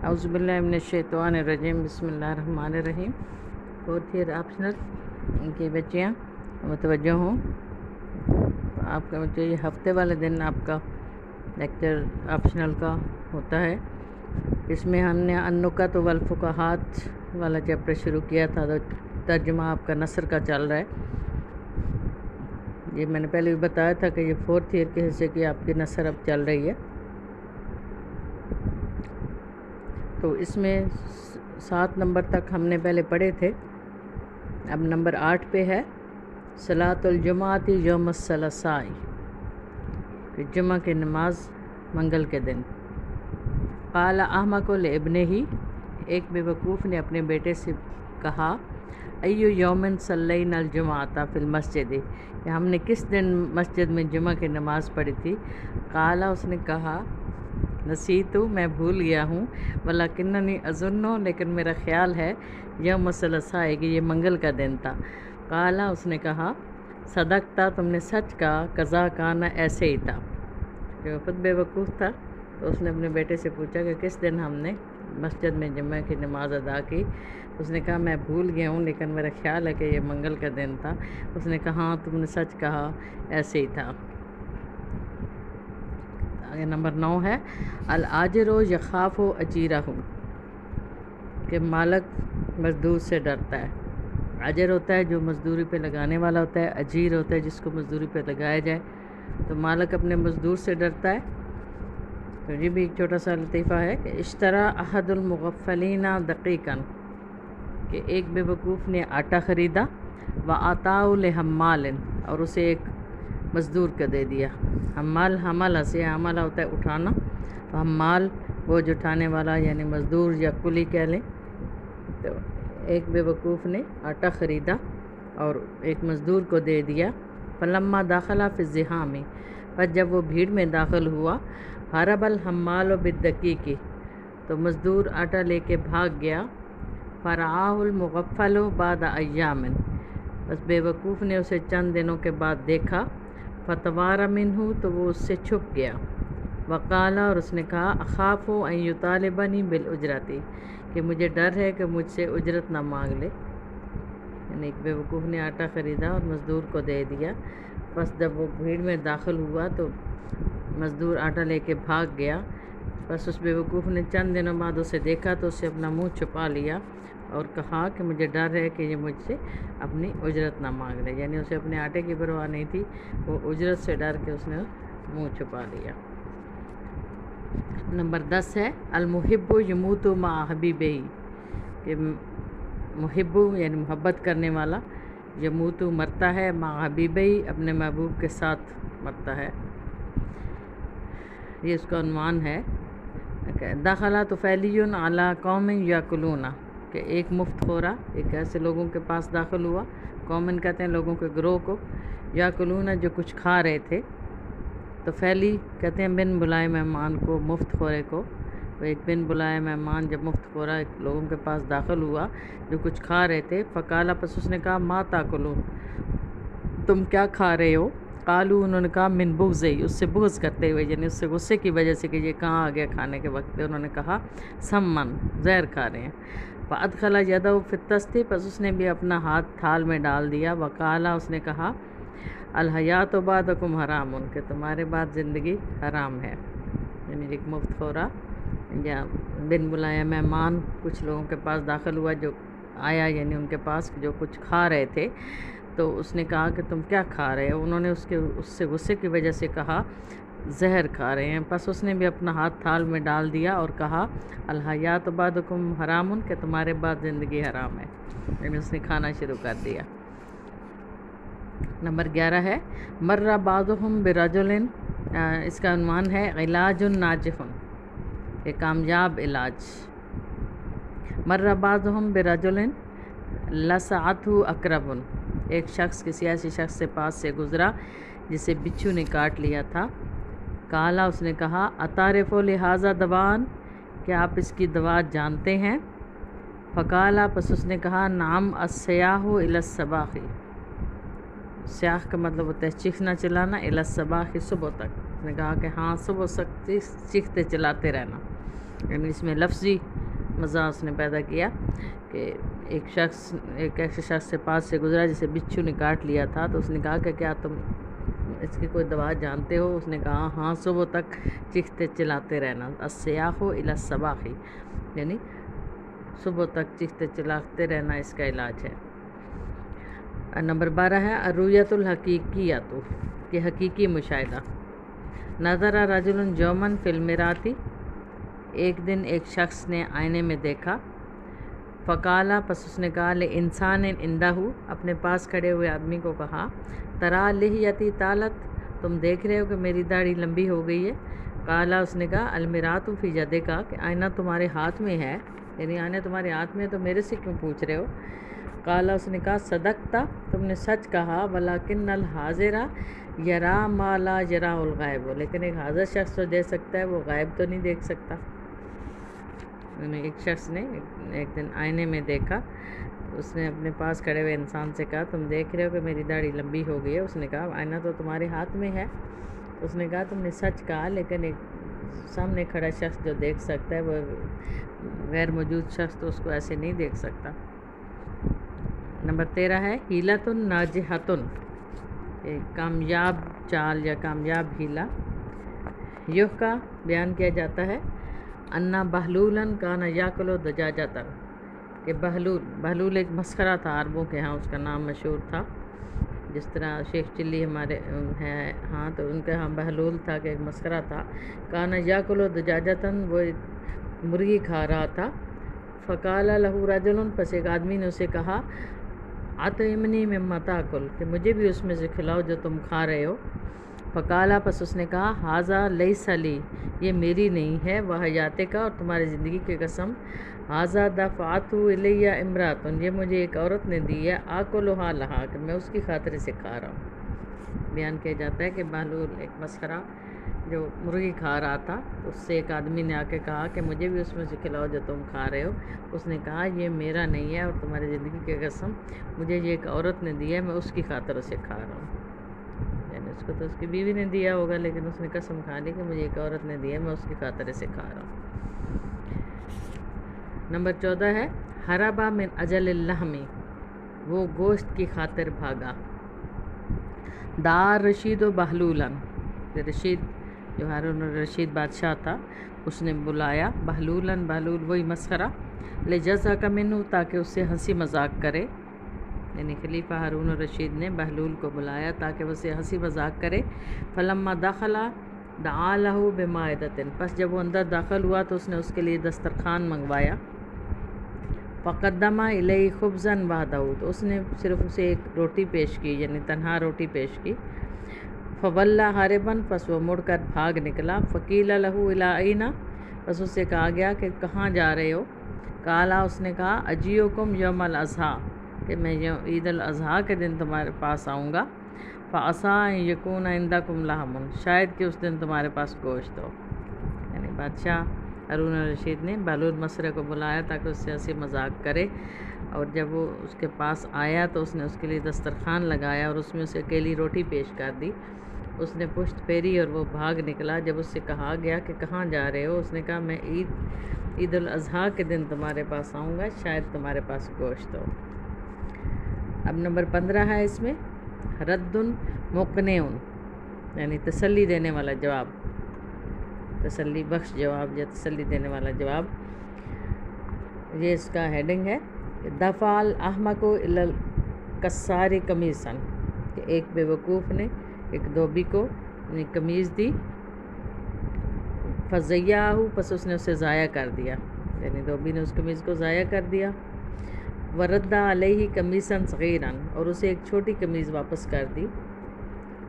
اعوذ باللہ من الشیطان الرجیم، بسم اللہ الرحمن الرحیم۔ فورتھ ایئر آپشنل کی بچیاں متوجہ ہوں، تو آپ کا بچے یہ ہفتے والے دن آپ کا لیکچر آپشنل کا ہوتا ہے۔ اس میں ہم نے النکت والفقہات والا چیپٹر شروع کیا تھا، تو ترجمہ آپ کا نثر کا چل رہا ہے۔ یہ میں نے پہلے بھی بتایا تھا کہ یہ فورتھ ایئر کے حصے کی آپ کی نثر اب چل رہی ہے۔ تو اس میں 7 نمبر تک ہم نے پہلے پڑھے تھے، اب نمبر 8 پہ ہے صلاۃ الجمعۃ یوم الثلاثاء، کہ جمعہ کی نماز منگل کے دن۔ قال احمق لابنہ، ایک بے وقوف نے اپنے بیٹے سے کہا، ایو یوم صلینا الجمعۃ فی المسجد، کہ ہم نے کس دن مسجد میں جمعہ کی نماز پڑھی تھی؟ قال، اس نے کہا، نسیتو، میں بھول گیا ہوں، ولکننی اظن، لیکن میرا خیال ہے، یوم الثلاثاء، کہ یہ منگل کا دن تھا۔ قال، اس نے کہا، صدقتا، تم نے سچ کہا، قضا کانا، ایسے ہی تھا۔ کہ وہ خود بے وقوف تھا، تو اس نے اپنے بیٹے سے پوچھا کہ کس دن ہم نے مسجد میں جمعہ کی نماز ادا کی؟ اس نے کہا، میں بھول گیا ہوں، لیکن میرا خیال ہے کہ یہ منگل کا دن تھا۔ اس نے کہا، ہاں تم نے سچ کہا، ایسے ہی تھا۔ آگے نمبر 9 ہے الآجر یخاف اجیرہ، کہ مالک مزدور سے ڈرتا ہے۔ اجر ہوتا ہے جو مزدوری پہ لگانے والا ہوتا ہے، اجیر ہوتا ہے جس کو مزدوری پہ لگایا جائے۔ تو مالک اپنے مزدور سے ڈرتا ہے۔ تو یہ بھی ایک چھوٹا سا لطیفہ ہے کہ اشترا احد المغفلین دقیقاً، کہ ایک بے وقوف نے آٹا خریدا، وآتاہ لحمال، اور اسے ایک مزدور کا دے دیا۔ حمال حملہ سے، حملہ ہوتا ہے اٹھانا، تو حمال بوجھ اٹھانے والا، یعنی مزدور یا کلی کہہ لیں۔ تو ایک بے وقوف نے آٹا خریدا اور ایک مزدور کو دے دیا۔ فلما داخلہ فی الزحام، پر جب وہ بھیڑ میں داخل ہوا، ہرب الحمال بالدقیق، تو مزدور آٹا لے کے بھاگ گیا۔ فرعاہ المغفل بعد ایام، بس بے وقوف نے اسے چند دنوں کے بعد دیکھا۔ فتوار منہ، تو وہ اس سے چھپ گیا۔ وقال، اور اس نے کہا، اخاف ان یطالبنی بالاجرۃ، کہ مجھے ڈر ہے کہ مجھ سے اجرت نہ مانگ لے۔ یعنی ایک بے وقوف نے آٹا خریدا اور مزدور کو دے دیا، بس جب وہ بھیڑ میں داخل ہوا تو مزدور آٹا لے کے بھاگ گیا۔ بس اس بے وقوف نے چند دنوں بعد اسے دیکھا تو اسے اپنا منہ چھپا لیا اور کہا کہ مجھے ڈر ہے کہ یہ مجھ سے اپنی اجرت نہ مانگ لے۔ یعنی اسے اپنے آٹے کی پرواہ نہیں تھی، وہ اجرت سے ڈر کے اس نے منہ چھپا لیا۔ نمبر 10 ہے المحب یموت مع حبیبہ، کہ محب یعنی محبت کرنے والا، یموت مرتا ہے، مع حبیبہ اپنے محبوب کے ساتھ مرتا ہے۔ یہ اس کا عنوان ہے۔ دخل طفیلی علی قوم یاکلون، کہ ایک مفت خورا ایک ایسے لوگوں کے پاس داخل ہوا، قومن کہتے ہیں لوگوں کے گروہ کو، یاکلون جو کچھ کھا رہے تھے۔ طفیلی کہتے ہیں بن بلائے مہمان کو، مفت خورے کو۔ تو ایک بن بلائے مہمان جب مفت خورا ایک لوگوں کے پاس داخل ہوا جو کچھ کھا رہے تھے، فقالا، پس اس نے کہا، ما تاکلون، تم کیا کھا رہے ہو؟ قالو، انہوں نے کہا، من بغض، اس سے بغض کرتے ہوئے، یعنی اس سے غصے کی وجہ سے کہ یہ کہاں آ گیا کھانے کے وقت پہ، انہوں نے کہا، سمن، زہر کھا رہے ہیں۔ فادخل یدہ فی الطست، پس اس نے بھی اپنا ہاتھ تھال میں ڈال دیا۔ وقالا، اس نے کہا، الحیات بعدکم حرام، کہ تمہارے بعد زندگی حرام ہے۔ یعنی ایک مفت خورا یا بن بلایا مہمان کچھ لوگوں کے پاس داخل ہوا جو آیا، یعنی ان کے پاس جو کچھ کھا رہے تھے، تو اس نے کہا کہ تم کیا کھا رہے ہو؟ انہوں نے اس سے غصے کی وجہ سے کہا، زہر کھا رہے ہیں۔ پس اس نے بھی اپنا ہاتھ تھال میں ڈال دیا اور کہا، الحیات بعدکم حرام، کہ تمہارے بعد زندگی حرام ہے۔ یعنی اس نے کھانا شروع کر دیا۔ نمبر 11 ہے مر بعضهم برجل، اس کا عنوان ہے علاج ناجح، کہ کامیاب علاج۔ مر بعضهم برجل لسعته عقرب، ایک شخص کسی ایسی شخص سے پاس سے گزرا جسے بچھو نے کاٹ لیا تھا۔ کالا، اس نے کہا، اتعرف لہذا دوان، کیا آپ اس کی دوا جانتے ہیں؟ فقالا، پس اس نے کہا، نعم السیاح الی الصباح، سیاح کا مطلب ہوتا ہے چیخنا چلانا، الی الصباح، صبح تک۔ اس نے کہا کہ ہاں صبح تک چیختے چلاتے رہنا۔ یعنی اس میں لفظی مزاح اس نے پیدا کیا کہ ایک ایسے شخص سے پاس سے گزرا جسے بچھو نے کاٹ لیا تھا، تو اس نے کہا کہ کیا تم اس کی کوئی دوا جانتے ہو؟ اس نے کہا ہاں، صبح تک چیختے چلاتے رہنا، السیاح الی الصباح، یعنی صبح تک چیختے چلاتے رہنا اس کا علاج ہے۔ نمبر 12 ہے الرؤیۃ الحقیقیۃ، کہ حقیقی مشاہدہ۔ نظر رجل یوماً فی المراۃ، ایک دن ایک شخص نے آئینے میں دیکھا، فقالا، پس اس نے کہا، لانسان عندہ، اپنے پاس کھڑے ہوئے آدمی کو کہا، ترا لحیتی طالت، تم دیکھ رہے ہو کہ میری داڑھی لمبی ہو گئی ہے؟ قالا، اس نے کہا، المراۃ فی یدک، کہ آئینہ تمہارے ہاتھ میں ہے، یعنی آئینہ تمہارے ہاتھ میں ہے تو میرے سے کیوں پوچھ رہے ہو؟ قالا، اس نے کہا، صدقت، تم نے سچ کہا، ولکن الحاضر یرا ما لا یرا الغائب، لیکن ایک حاضر شخص تو دیکھ سکتا ہے، وہ غائب تو نہیں دیکھ سکتا۔ ایک شخص نے ایک دن آئینے میں دیکھا، اس نے اپنے پاس کھڑے ہوئے انسان سے کہا، تم دیکھ رہے ہو کہ میری داڑھی لمبی ہو گئی ہے؟ اس نے کہا، آئینہ تو تمہارے ہاتھ میں ہے۔ اس نے کہا، تم نے سچ کہا، لیکن ایک سامنے کھڑا شخص جو دیکھ سکتا ہے، وہ غیر موجود شخص تو اس کو ایسے نہیں دیکھ سکتا۔ نمبر 13 ہے حیلۃ ناجحۃ، کامیاب چال یا کامیاب ہیلا۔ یحکیٰ، بیان کیا جاتا ہے، انا بہلولا کان یاکل دجاجۃ، کہ بہلول ایک مسخرہ تھا، عربوں کے ہاں اس کا نام مشہور تھا، جس طرح شیخ چلی ہمارے ہیں ہاں، تو ان کے ہاں بہلول تھا کہ ایک مسخرہ تھا۔ کان یاکل دجاجۃ، وہ مرغی کھا رہا تھا۔ فقال لہ رجل، پس ایک آدمی نے اسے کہا، اطعمنی مما تاکل، کہ مجھے بھی اس میں سے کھلاؤ جو تم کھا رہے ہو۔ فقالا، پس اس نے کہا، ھذا لیس لی، یہ میری نہیں ہے، وحیاتک، اور تمہاری زندگی کی قسم، ھذا دفعتہ الی امرأۃ، یہ مجھے ایک عورت نے دی ہے، آکلھا لہا، کہ میں اس کی خاطر سے کھا رہا ہوں۔ بیان کیا جاتا ہے کہ بہلول ایک مسخرہ جو مرغی کھا رہا تھا، اس سے ایک آدمی نے آ کے کہا کہ مجھے بھی اس میں سے کھلاؤ جو تم کھا رہے ہو۔ اس نے کہا، یہ میرا نہیں ہے، اور تمہاری زندگی کی قسم، مجھے یہ ایک عورت نے دی ہے، میں اس کی خاطر اسے کھا رہا ہوں۔ یعنی اس کو تو اس کی بیوی نے دیا ہوگا، لیکن اس نے قسم کھا لی کہ مجھے ایک عورت نے دی ہے، میں اس کی خاطر اسے کھا رہا ہوں۔ نمبر 14 ہے ہربا من اجل اللحم، وہ گوشت کی خاطر بھاگا۔ دار رشید و بہلولن، رشید جو ہارون الرشید بادشاہ تھا، اس نے بلایا بہلولن، بہلول وہی مسخرہ، لجزک منہ، تاکہ اس سے ہنسی مذاق کرے، یعنی خلیفہ ہارون الرشید نے بہلول کو بلایا تاکہ وہ اسے ہنسی مذاق کرے۔ فلما دخل دعا لہ بمائدۃ، پس جب وہ اندر داخل ہوا تو اس نے اس کے لیے دسترخوان منگوایا۔ فقدم الیہ خبزا وحدہ، تو اس نے صرف اسے ایک روٹی پیش کی، یعنی تنہا روٹی پیش کی۔ فولا ہاربا، پس وہ مڑ کر بھاگ نکلا۔ فقیل لہ الی اینا، پس اس سے کہا گیا کہ کہاں جا رہے ہو؟ قالا، اس نے کہا، اجیؤکم یوم الاضحیٰ، کہ میں عید الاضحیٰ کے دن تمہارے پاس آؤں گا۔ فعسیٰ ان یکون عندکم لحم، شاید کہ اس دن تمہارے پاس گوشت ہو۔ یعنی بادشاہ ہارون الرشید نے بہلول مسخرے کو بلایا تاکہ اس سے ہنسی مذاق کرے، اور جب وہ اس کے پاس آیا تو اس نے اس کے لیے دسترخوان لگایا اور اس میں اسے اکیلی روٹی پیش کر دی۔ اس نے پشت پھیری اور وہ بھاگ نکلا۔ جب اس سے کہا گیا کہ کہاں جا رہے ہو؟ اس نے کہا، میں عید الاضحیٰ کے دن تمہارے پاس آؤں گا، شاید تمہارے پاس گوشت ہو۔ اب نمبر 15 ہے اس میں رد مقنع، یعنی تسلی دینے والا جواب، تسلی بخش جواب یا تسلی دینے والا جواب۔ یہ اس کا ہیڈنگ ہے، دفع الاحمق الی الکسار قمیصا، کہ ایک بے وقوف نے ایک دھوبی کو قمیض دی۔ فضیعہ، پس اس نے اسے ضائع کر دیا، یعنی دھوبی نے اس قمیض کو ضائع کر دیا۔ ورد علیہ قمیصا صغیرا، اور اسے ایک چھوٹی قمیض واپس کر دی۔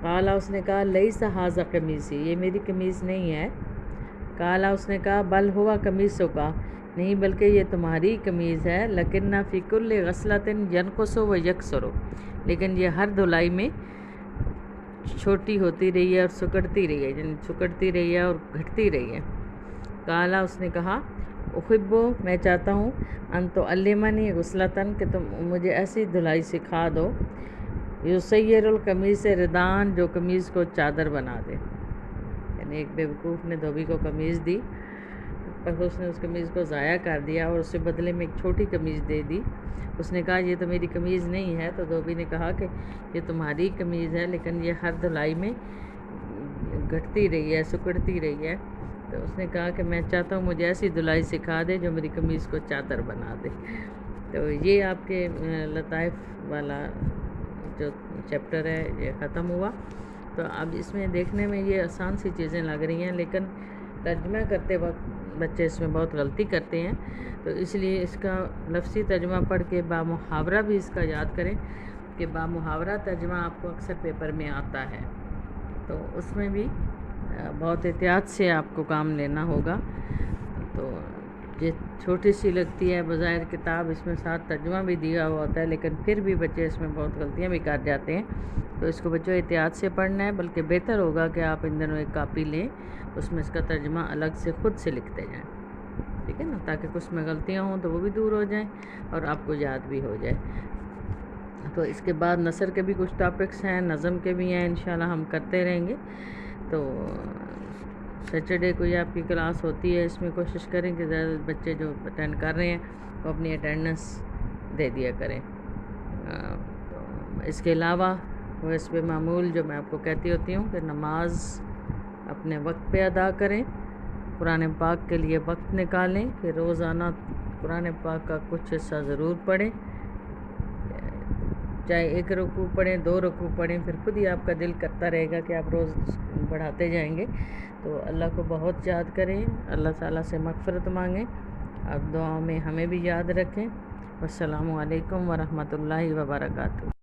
قالا، اس نے کہا، لیس ھذا قمیصی، یہ میری قمیض نہیں ہے۔ قالا، اس نے کہا، بل ہوا قمیصک، نہیں بلکہ یہ تمہاری قمیض ہے، لیکن فی کل غسلۃ ینقص و یکثر، لیکن یہ ہر دھلائی میں چھوٹی ہوتی رہی ہے اور سکڑتی رہی ہے، یعنی سکڑتی رہی ہے اور گھٹتی رہی ہے۔ قالا، اس نے کہا، احب، میں چاہتا ہوں، ان تعلمنی غسلۃ، کہ تم مجھے ایسی دھلائی سکھا دو، یسیر القمیص ردان، جو قمیض کو چادر بنا دے۔ یعنی ایک بیوقوف نے دھوبی کو قمیض دی پر اس نے اس قمیض کو ضائع کر دیا اور اسے بدلے میں ایک چھوٹی قمیض دے دی. اس نے کہا یہ تو میری قمیض نہیں ہے. تو دھوبی نے کہا کہ یہ تمہاری قمیض ہے لیکن یہ ہر دھلائی میں گھٹتی رہی ہے, سکڑتی رہی ہے. تو اس نے کہا کہ میں چاہتا ہوں مجھے ایسی دھلائی سکھا دے جو میری قمیض کو چادر بنا دے. تو یہ آپ کے لطائف والا جو چیپٹر ہے یہ ختم ہوا. تو اب اس میں دیکھنے میں یہ آسان سی چیزیں لگ رہی ہیں لیکن ترجمہ کرتے وقت بچے اس میں بہت غلطی کرتے ہیں. تو اس لیے اس کا لفظی ترجمہ پڑھ کے بامحاورہ بھی اس کا یاد کریں کہ بامحاورہ ترجمہ آپ کو اکثر پیپر میں آتا ہے. تو اس میں بھی بہت احتیاط سے آپ کو کام لینا ہوگا. تو یہ چھوٹی سی لگتی ہے بظاہر کتاب, اس میں ساتھ ترجمہ بھی دیا ہوا ہوتا ہے لیکن پھر بھی بچے اس میں بہت غلطیاں بھی کر جاتے ہیں. تو اس کو بچوں احتیاط سے پڑھنا ہے, بلکہ بہتر ہوگا کہ آپ ان دنوں ایک کاپی لیں, اس میں اس کا ترجمہ الگ سے خود سے لکھتے جائیں, ٹھیک ہے نا, تاکہ کچھ میں غلطیاں ہوں تو وہ بھی دور ہو جائیں اور آپ کو یاد بھی ہو جائے. تو اس کے بعد نثر کے بھی کچھ ٹاپکس ہیں, نظم کے بھی ہیں, انشاءاللہ ہم کرتے رہیں گے. تو سیٹرڈے کو یہ آپ کی کلاس ہوتی ہے, اس میں کوشش کریں کہ زیادہ بچے جو اٹینڈ کر رہے ہیں وہ اپنی اٹینڈنس دے دیا کریں. اس کے علاوہ ویسے معمول جو میں آپ کو کہتی ہوتی ہوں کہ نماز اپنے وقت پہ ادا کریں, قرآن پاک کے لیے وقت نکالیں, کہ روزانہ قرآن پاک کا کچھ حصہ ضرور پڑھیں, چاہے 1 رکوع پڑھیں 2 رکوع پڑھیں, پھر خود ہی آپ کا دل کرتا رہے گا کہ آپ روز بڑھاتے جائیں گے. تو اللہ کو بہت یاد کریں, اللہ تعالیٰ سے مغفرت مانگیں, اور دعاؤں میں ہمیں بھی یاد رکھیں. والسلام علیکم ورحمۃ اللہ وبرکاتہ.